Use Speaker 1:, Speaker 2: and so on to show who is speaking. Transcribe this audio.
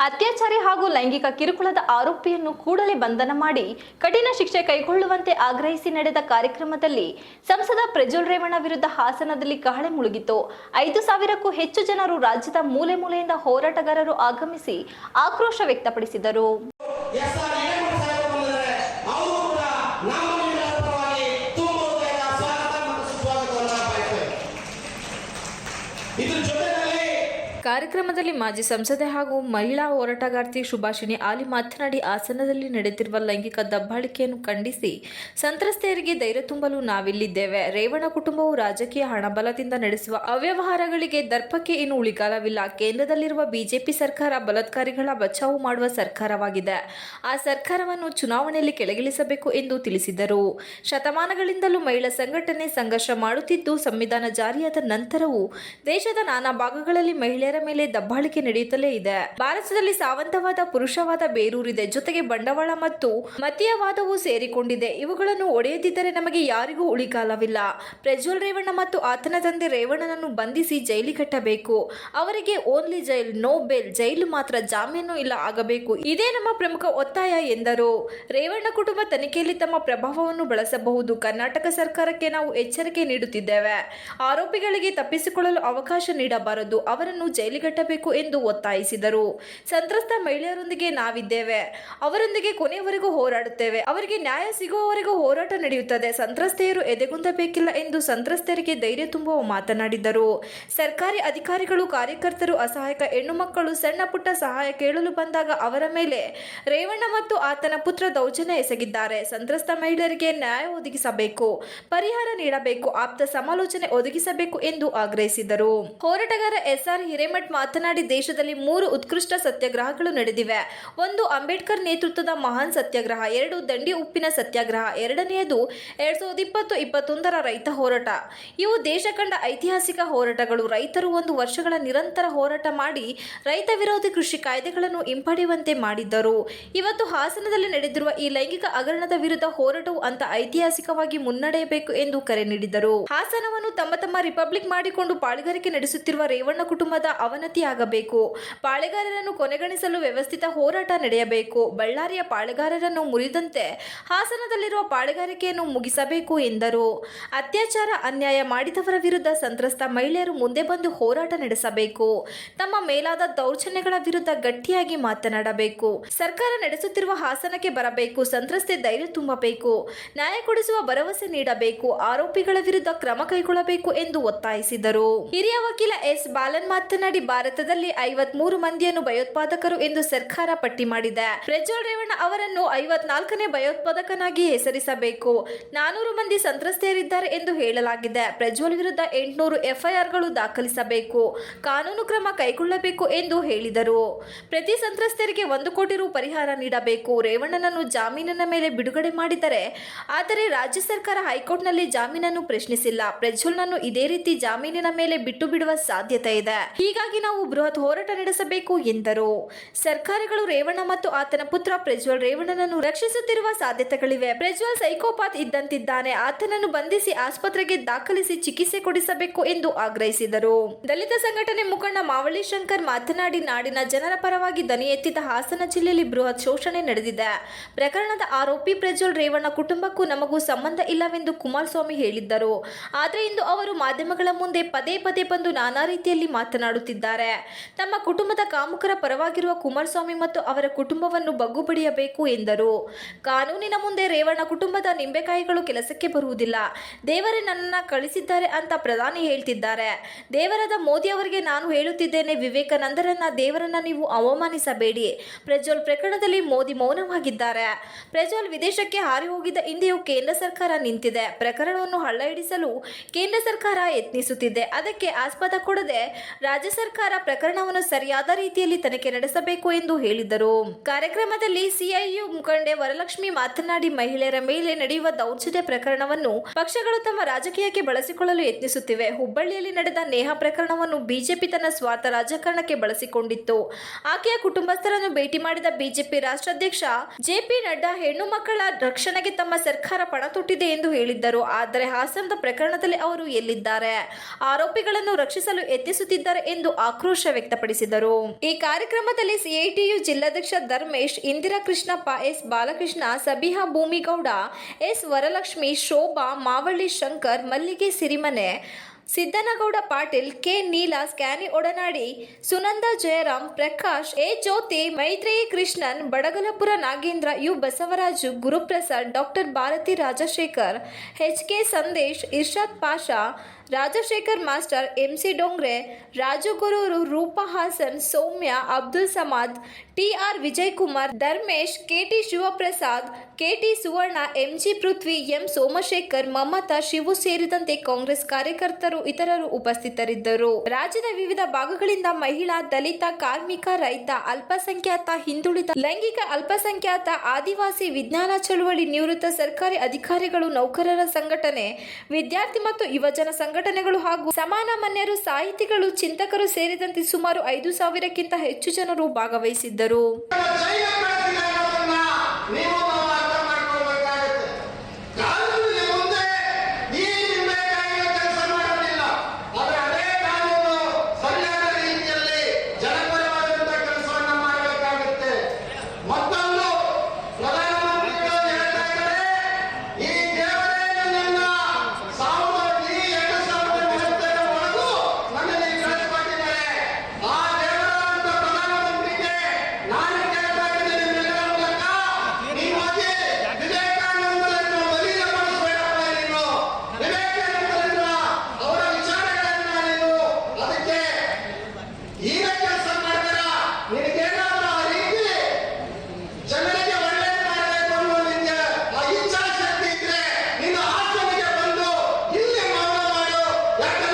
Speaker 1: ಅತ್ಯಾಚಾರಿ ಹಾಗೂ ಲೈಂಗಿಕ ಕಿರುಕುಳದ ಆರೋಪಿಯನ್ನು ಕೂಡಲೇ ಬಂಧನ ಮಾಡಿ ಕಠಿಣ ಶಿಕ್ಷೆ ಕೈಗೊಳ್ಳುವಂತೆ ಆಗ್ರಹಿಸಿ ನಡೆದ ಕಾರ್ಯಕ್ರಮದಲ್ಲಿ ಸಂಸದ ಪ್ರಜ್ವಲ್ ರೇವಣ್ಣ ವಿರುದ್ಧ ಹಾಸನದಲ್ಲಿ ಕಹಳೆ ಮುಳುಗಿತು. 5,000ಕ್ಕೂ ಹೆಚ್ಚು ಜನರು ರಾಜ್ಯದ ಮೂಲೆ ಮೂಲೆಯಿಂದ ಹೋರಾಟಗಾರರು ಆಗಮಿಸಿ ಆಕ್ರೋಶ ವ್ಯಕ್ತಪಡಿಸಿದರು. ಕಾರ್ಯಕ್ರಮದಲ್ಲಿ ಮಾಜಿ ಸಂಸದೆ ಹಾಗೂ ಮಹಿಳಾ ಹೋರಾಟಗಾರ್ತಿ ಸುಭಾಷಿಣಿ ಆಲಿ ಮಾತನಾಡಿ, ಹಾಸನದಲ್ಲಿ ನಡೆದಿರುವ ಲೈಂಗಿಕ ದಬ್ಬಾಳಿಕೆಯನ್ನು ಖಂಡಿಸಿ ಸಂತ್ರಸ್ತೆಯರಿಗೆ ಧೈರ್ಯ ತುಂಬಲು ನಾವಿಲ್ಲಿದ್ದೇವೆ. ರೇವಣ್ಣ ಕುಟುಂಬವು ರಾಜಕೀಯ ಹಣಬಲದಿಂದ ನಡೆಸುವ ಅವ್ಯವಹಾರಗಳಿಗೆ ದರ್ಪಕ್ಕೆ ಇನ್ನು ಉಳಿಗಾಲವಿಲ್ಲ. ಕೇಂದ್ರದಲ್ಲಿರುವ ಬಿಜೆಪಿ ಸರ್ಕಾರ ಬಲಾತ್ಕಾರಿಗಳ ಬಚಾವು ಮಾಡುವ ಸರ್ಕಾರವಾಗಿದೆ. ಆ ಸರ್ಕಾರವನ್ನು ಚುನಾವಣೆಯಲ್ಲಿ ಕೆಳಗಿಳಿಸಬೇಕು ಎಂದು ತಿಳಿಸಿದರು. ಶತಮಾನಗಳಿಂದಲೂ ಮಹಿಳಾ ಸಂಘಟನೆ ಸಂಘರ್ಷ ಮಾಡುತ್ತಿದ್ದು, ಸಂವಿಧಾನ ಜಾರಿಯಾದ ನಂತರವೂ ದೇಶದ ನಾನಾ ಭಾಗಗಳಲ್ಲಿ ಮಹಿಳೆಯರ ಮೇಲೆ ದಬ್ಬಾಳಿಕೆ ನಡೆಯುತ್ತಲೇ ಇದೆ. ಭಾರತದಲ್ಲಿ ಸಾವಂತವಾದ, ಪುರುಷವಾದ ಬೇರೂರಿದೆ. ಜೊತೆಗೆ ಬಂಡವಾಳ ಮತ್ತು ಮತೀಯವಾದವು ಸೇರಿಕೊಂಡಿದೆ. ಇವುಗಳನ್ನು ಒಡೆಯದಿದ್ದರೆ ನಮಗೆ ಯಾರಿಗೂ ಉಳಿಗಾಲವಿಲ್ಲ. ಪ್ರಜ್ವಲ್ ರೇವಣ್ಣ ಮತ್ತು ಆತನ ತಂದೆ ರೇವಣ್ಣನನ್ನು ಬಂಧಿಸಿ ಜೈಲಿಗಟ್ಟಬೇಕು. ಅವರಿಗೆ ಓನ್ಲಿ ಜೈಲ್, ನೋ ಬೇಲ್. ಜೈಲು ಮಾತ್ರ, ಜಾಮೀನು ಇಲ್ಲ ಆಗಬೇಕು. ಇದೇ ನಮ್ಮ ಪ್ರಮುಖ ಒತ್ತಾಯ ಎಂದರು. ರೇವಣ್ಣ ಕುಟುಂಬ ತನಿಖೆಯಲ್ಲಿ ತಮ್ಮ ಪ್ರಭಾವವನ್ನು ಬಳಸಬಹುದು. ಕರ್ನಾಟಕ ಸರ್ಕಾರಕ್ಕೆ ನಾವು ಎಚ್ಚರಿಕೆ ನೀಡುತ್ತಿದ್ದೇವೆ. ಆರೋಪಿಗಳಿಗೆ ತಪ್ಪಿಸಿಕೊಳ್ಳಲು ಅವಕಾಶ ನೀಡಬಾರದು. ಅವರನ್ನು ಜೈಲಿಗಟ್ಟಬೇಕು ಎಂದು ಒತ್ತಾಯಿಸಿದರು. ಸಂತ್ರಸ್ತ ಮಹಿಳೆಯರೊಂದಿಗೆ ನಾವಿದ್ದೇವೆ. ಅವರೊಂದಿಗೆ ಕೊನೆಯವರೆಗೂ ಹೋರಾಡುತ್ತೇವೆ. ಅವರಿಗೆ ನ್ಯಾಯ ಸಿಗುವವರೆಗೂ ಹೋರಾಟ ನಡೆಯುತ್ತದೆ. ಸಂತ್ರಸ್ತೆಯರು ಎದೆಗುಂದಬೇಕಿಲ್ಲ ಎಂದು ಸಂತ್ರಸ್ತೆಯರಿಗೆ ಧೈರ್ಯ ತುಂಬುವ ಮಾತನಾಡಿದರು. ಸರ್ಕಾರಿ ಅಧಿಕಾರಿಗಳು, ಕಾರ್ಯಕರ್ತರು, ಅಸಹಾಯಕ ಹೆಣ್ಣು ಮಕ್ಕಳು ಸಣ್ಣ ಪುಟ್ಟ ಸಹಾಯ ಕೇಳಲು ಬಂದಾಗ ಅವರ ಮೇಲೆ ರೇವಣ್ಣ ಮತ್ತು ಆತನ ಪುತ್ರ ದೌರ್ಜನ್ಯ ಎಸಗಿದ್ದಾರೆ. ಸಂತ್ರಸ್ತ ಮಹಿಳೆಯರಿಗೆ ನ್ಯಾಯ ಒದಗಿಸಬೇಕು, ಪರಿಹಾರ ನೀಡಬೇಕು, ಆಪ್ತ ಸಮಾಲೋಚನೆ ಒದಗಿಸಬೇಕು ಎಂದು ಆಗ್ರಹಿಸಿದರು. ಹೋರಾಟಗಾರ ಎಸ್.ಆರ್. ಹಿರೇಮಠ್ ಮಾತನಾಡಿ, ದೇಶದಲ್ಲಿ 3 ಉತ್ಕೃಷ್ಟ ಸತ್ಯಾಗ್ರಹಗಳು ನಡೆದಿವೆ. 1 ಅಂಬೇಡ್ಕರ್ ನೇತೃತ್ವದ ಮಹಾನ್ ಸತ್ಯಾಗ್ರಹ, 2 ದಂಡಿ ಉಪ್ಪಿನ ಸತ್ಯಾಗ್ರಹ, 2ನೇದು 2020-21ರ ರೈತ ಹೋರಾಟ. ಇವು ದೇಶ ಕಂಡ ಐತಿಹಾಸಿಕ ಹೋರಾಟಗಳು. ರೈತರು 1 ವರ್ಷಗಳ ನಿರಂತರ ಹೋರಾಟ ಮಾಡಿ ರೈತ ವಿರೋಧಿ ಕೃಷಿ ಕಾಯ್ದೆಗಳನ್ನು ಹಿಂಪಡೆಯುವಂತೆ ಮಾಡಿದ್ದರು. ಇವತ್ತು ಹಾಸನದಲ್ಲಿ ನಡೆದಿರುವ ಈ ಲೈಂಗಿಕ ಹಗರಣದ ವಿರುದ್ಧ ಹೋರಾಟವು ಅಂತ ಐತಿಹಾಸಿಕವಾಗಿ ಮುನ್ನಡೆಯಬೇಕು ಎಂದು ಕರೆ ನೀಡಿದರು. ಹಾಸನವನ್ನು ತಮ್ಮ ರಿಪಬ್ಲಿಕ್ ಮಾಡಿಕೊಂಡು ಪಾಳುಗಾರಿಕೆ ನಡೆಸುತ್ತಿರುವ ರೇವಣ್ಣ ಕುಟುಂಬದ ಅವನತಿಯಾಗಬೇಕು. ಪಾಳೆಗಾರರನ್ನು ಕೊನೆಗಾಣಿಸಲು ವ್ಯವಸ್ಥಿತ ಹೋರಾಟ ನಡೆಯಬೇಕು. ಬಳ್ಳಾರಿಯ ಪಾಳೆಗಾರರನ್ನು ಮುರಿದಂತೆ ಹಾಸನದಲ್ಲಿರುವ ಪಾಳೆಗಾರಿಕೆಯನ್ನು ಮುಗಿಸಬೇಕು ಎಂದರು. ಅತ್ಯಾಚಾರ, ಅನ್ಯಾಯ ಮಾಡಿದವರ ವಿರುದ್ಧ ಸಂತ್ರಸ್ತ ಮಹಿಳೆಯರು ಮುಂದೆ ಬಂದು ಹೋರಾಟ ನಡೆಸಬೇಕು. ತಮ್ಮ ಮೇಲಾದ ದೌರ್ಜನ್ಯಗಳ ವಿರುದ್ಧ ಗಟ್ಟಿಯಾಗಿ ಮಾತನಾಡಬೇಕು. ಸರ್ಕಾರ ನಡೆಸುತ್ತಿರುವ ಹಾಸನಕ್ಕೆ ಬರಬೇಕು. ಸಂತ್ರಸ್ತೆ ಧೈರ್ಯ ತುಂಬಬೇಕು. ನ್ಯಾಯ ಕೊಡಿಸುವ ಭರವಸೆ ನೀಡಬೇಕು. ಆರೋಪಿಗಳ ವಿರುದ್ಧ ಕ್ರಮ ಕೈಗೊಳ್ಳಬೇಕು ಎಂದು ಒತ್ತಾಯಿಸಿದರು. ಹಿರಿಯ ವಕೀಲ ಎಸ್. ಬಾಲನ್ ಮಾತನಾಡಿ, ಭಾರತದಲ್ಲಿ 53 ಮಂದಿಯನ್ನು ಭಯೋತ್ಪಾದಕರು ಎಂದು ಸರ್ಕಾರ ಪಟ್ಟಿ ಮಾಡಿದೆ. ಪ್ರಜ್ವಲ್ ರೇವಣ್ಣ ಅವರನ್ನು 54ನೇ ಭಯೋತ್ಪಾದಕನಾಗಿ ಹೆಸರಿಸಬೇಕು. 400 ಮಂದಿ ಸಂತ್ರಸ್ತೆಯರಿದ್ದಾರೆ ಎಂದು ಹೇಳಲಾಗಿದೆ. ಪ್ರಜ್ವಲ್ ವಿರುದ್ಧ 800 ಎಫ್ಐಆರ್ಗಳು ದಾಖಲಿಸಬೇಕು. ಕಾನೂನು ಕ್ರಮ ಕೈಗೊಳ್ಳಬೇಕು ಎಂದು ಹೇಳಿದರು. ಪ್ರತಿ ಸಂತ್ರಸ್ತೆಯರಿಗೆ 1 ಕೋಟಿ ರು ಪರಿಹಾರ ನೀಡಬೇಕು. ರೇವಣ್ಣನನ್ನು ಜಾಮೀನಿನ ಮೇಲೆ ಬಿಡುಗಡೆ ಮಾಡಿದರೆ, ಆದರೆ ರಾಜ್ಯ ಸರ್ಕಾರ ಹೈಕೋರ್ಟ್ನಲ್ಲಿ ಜಾಮೀನನ್ನು ಪ್ರಶ್ನಿಸಿಲ್ಲ. ಪ್ರಜ್ವಲ್ನನ್ನು ಇದೇ ರೀತಿ ಜಾಮೀನಿನ ಮೇಲೆ ಬಿಟ್ಟು ಬಿಡುವ ಸಾಧ್ಯತೆ ಇದೆ. ಹೀಗಾಗಿ ನಾವು ಬೃಹತ್ ಹೋರಾಟ ನಡೆಸಬೇಕು ಎಂದರು. ಸರ್ಕಾರಗಳು ರೇವಣ್ಣ ಮತ್ತು ಆತನ ಪುತ್ರ ಪ್ರಜ್ವಲ್ ರೇವಣ್ಣನನ್ನು ರಕ್ಷಿಸುತ್ತಿರುವ ಸಾಧ್ಯತೆಗಳಿವೆ. ಪ್ರಜ್ವಲ್ ಸೈಕೋಪಾತ್ ಇದ್ದಂತಿದ್ದಾನೆ. ಆತನನ್ನು ಬಂಧಿಸಿ ಆಸ್ಪತ್ರೆಗೆ ದಾಖಲಿಸಿ ಚಿಕಿತ್ಸೆ ಕೊಡಿಸಬೇಕು ಎಂದು ಆಗ್ರಹಿಸಿದರು. ದಲಿತ ಸಂಘಟನೆ ಮುಖಂಡ ಮಾವಳ್ಳಿ ಶಂಕರ್ ಮಾತನಾಡಿ, ನಾಡಿನ ಜನರ ಪರವಾಗಿ ದನಿ ಎತ್ತಿದ ಹಾಸನ ಜಿಲ್ಲೆಯಲ್ಲಿ ಬೃಹತ್ ಶೋಷಣೆ ನಡೆದಿದೆ. ಪ್ರಕರಣದ ಆರೋಪಿ ಪ್ರಜ್ವಲ್ ರೇವಣ್ಣ ಕುಟುಂಬಕ್ಕೂ ನಮಗೂ ಸಂಬಂಧ ಇಲ್ಲವೆಂದು ಕುಮಾರಸ್ವಾಮಿ ಹೇಳಿದ್ದರು. ಆದರೆ ಇಂದು ಅವರು ಮಾಧ್ಯಮಗಳ ಮುಂದೆ ಪದೇ ಬಂದು ನಾನಾ ರೀತಿಯಲ್ಲಿ ಮಾತನಾಡುತ್ತಿದ್ದಾರೆ. ತಮ್ಮ ಕುಟುಂಬದ ಕಾಮುಕರ ಪರವಾಗಿರುವ ಕುಮಾರಸ್ವಾಮಿ ಮತ್ತು ಅವರ ಕುಟುಂಬವನ್ನು ಬಗ್ಗು ಬಡಿಯಬೇಕು ಎಂದರು. ಕಾನೂನಿನ ಮುಂದೆ ರೇವಣ್ಣ ಕುಟುಂಬದ ನಿಂಬೆಕಾಯಿಗಳು ಕೆಲಸಕ್ಕೆ ಬರುವುದಿಲ್ಲ. ದೇವರೇ ನನ್ನನ್ನು ಕಳಿಸಿದ್ದಾರೆ ಅಂತ ಪ್ರಧಾನಿ ಹೇಳ್ತಿದ್ದಾರೆ. ದೇವರಾದ ಮೋದಿ ಅವರಿಗೆ ನಾನು ಹೇಳುತ್ತಿದ್ದೇನೆ, ವಿವೇಕಾನಂದರನ್ನ, ದೇವರನ್ನ ನೀವು ಅವಮಾನಿಸಬೇಡಿ. ಪ್ರಜ್ವಲ್ ಪ್ರಕರಣದಲ್ಲಿ ಮೋದಿ ಮೌನವಾಗಿದ್ದಾರೆ. ಪ್ರಜ್ವಲ್ ವಿದೇಶಕ್ಕೆ ಹಾರಿ ಹೋಗಿದ್ದ ಹಿಂದೆಯೂ ಕೇಂದ್ರ ಸರ್ಕಾರ ನಿಂತಿದೆ. ಪ್ರಕರಣವನ್ನು ಹಳ್ಳ ಹಿಡಿಸಲು ಕೇಂದ್ರ ಸರ್ಕಾರ ಯತ್ನಿಸುತ್ತಿದೆ. ಅದಕ್ಕೆ ಆಸ್ಪದ ಕೊಡದೆ ರಾಜ್ಯ ಸರ್ಕಾರ ಪ್ರಕರಣವನ್ನು ಸರಿಯಾದ ರೀತಿಯಲ್ಲಿ ತನಿಖೆ ನಡೆಸಬೇಕು ಎಂದು ಹೇಳಿದರು. ಕಾರ್ಯಕ್ರಮದಲ್ಲಿ ಸಿಐಯು ಮುಖಂಡೆ ವರಲಕ್ಷ್ಮಿ ಮಾತನಾಡಿ, ಮಹಿಳೆಯರ ಮೇಲೆ ನಡೆಯುವ ದೌರ್ಜನ್ಯ ಪ್ರಕರಣವನ್ನು ಪಕ್ಷಗಳು ತಮ್ಮ ರಾಜಕೀಯಕ್ಕೆ ಬಳಸಿಕೊಳ್ಳಲು ಯತ್ನಿಸುತ್ತಿವೆ. ಹುಬ್ಬಳ್ಳಿಯಲ್ಲಿ ನಡೆದ ನೇಹಾ ಪ್ರಕರಣವನ್ನು ಬಿಜೆಪಿ ತನ್ನ ಸ್ವಾರ್ಥ ರಾಜಕಾರಣಕ್ಕೆ ಬಳಸಿಕೊಂಡಿತ್ತು. ಆಕೆಯ ಕುಟುಂಬಸ್ಥರನ್ನು ಭೇಟಿ ಮಾಡಿದ ಬಿಜೆಪಿ ರಾಷ್ಟ್ರಾಧ್ಯಕ್ಷ ಜೆಪಿ ನಡ್ಡಾ ಹೆಣ್ಣು ಮಕ್ಕಳ ರಕ್ಷಣೆಗೆ ತಮ್ಮ ಸರ್ಕಾರ ಪಣ ತೊಟ್ಟಿದೆ ಎಂದು ಹೇಳಿದ್ದರು. ಆದರೆ ಹಾಸನದ ಪ್ರಕರಣದಲ್ಲಿ ಅವರು ಎಲ್ಲಿದ್ದಾರೆ? ಆರೋಪಿಗಳನ್ನು ರಕ್ಷಿಸಲು ಯತ್ನಿಸುತ್ತಿದ್ದಾರೆ ಎಂದು ಎಂದು ಆಕ್ರೋಶ ವ್ಯಕ್ತಪಡಿಸಿದರು. ಈ ಕಾರ್ಯಕ್ರಮದಲ್ಲಿ ಸಿಐಟಿಯು ಜಿಲ್ಲಾಧ್ಯಕ್ಷ Dharmesh, Indira Krishnappa, S Balakrishna, Sabiha Bhoomigowda, S Varalakshmi, Shobha, Mavalli Shankar, Mallige Sirimane, Siddanagowda Patil, K Neela, ಸ್ಕ್ಯಾನಿ Odanadi, Sunanda Jayaram, Prakash, A Jyothi, Maitreyi Krishnan, Badagalapura Nagendra, U Basavaraju, Guruprasad, doctor Bharathi Rajashekhar, H K Sandesh, Irshad Pasha, Rajashekhar master, MC Dongre, Raju Gururu, Roopa Hassan, Soumya, Abdul Samad, TR Vijayakumar, Dharmesh, KT Shivaprasad, KT Suvarna, MG Prithvi, M Somashekhar, Mamata, Shivu ಸೇರಿದಂತೆ ಕಾಂಗ್ರೆಸ್ ಕಾರ್ಯಕರ್ತರು ಇತರರು ಉಪಸ್ಥಿತರಿದ್ದರು. ರಾಜ್ಯದ ವಿವಿಧ ಭಾಗಗಳಿಂದ ಮಹಿಳಾ, ದಲಿತ, ಕಾರ್ಮಿಕ, ರೈತ, ಅಲ್ಪಸಂಖ್ಯಾತ, ಹಿಂದುಳಿದ, ಲೈಂಗಿಕ ಅಲ್ಪಸಂಖ್ಯಾತ, ಆದಿವಾಸಿ, ವಿಜ್ಞಾನ ಚಳುವಳಿ, ನಿವೃತ್ತ ಸರ್ಕಾರಿ ಅಧಿಕಾರಿಗಳು, ನೌಕರರ ಸಂಘಟನೆ, ವಿದ್ಯಾರ್ಥಿ ಮತ್ತು ಯುವಜನ ಸಂಘಟನೆಗಳು ಹಾಗೂ ಸಮಾನ ಮನ್ಯರು, ಸಾಹಿತಿಗಳು, ಚಿಂತಕರು ಸೇರಿದಂತೆ ಸುಮಾರು 5,000ಕ್ಕಿಂತ ಹೆಚ್ಚು ಜನರು ಭಾಗವಹಿಸಿದ್ದರು.
Speaker 2: ಯಾಕೆ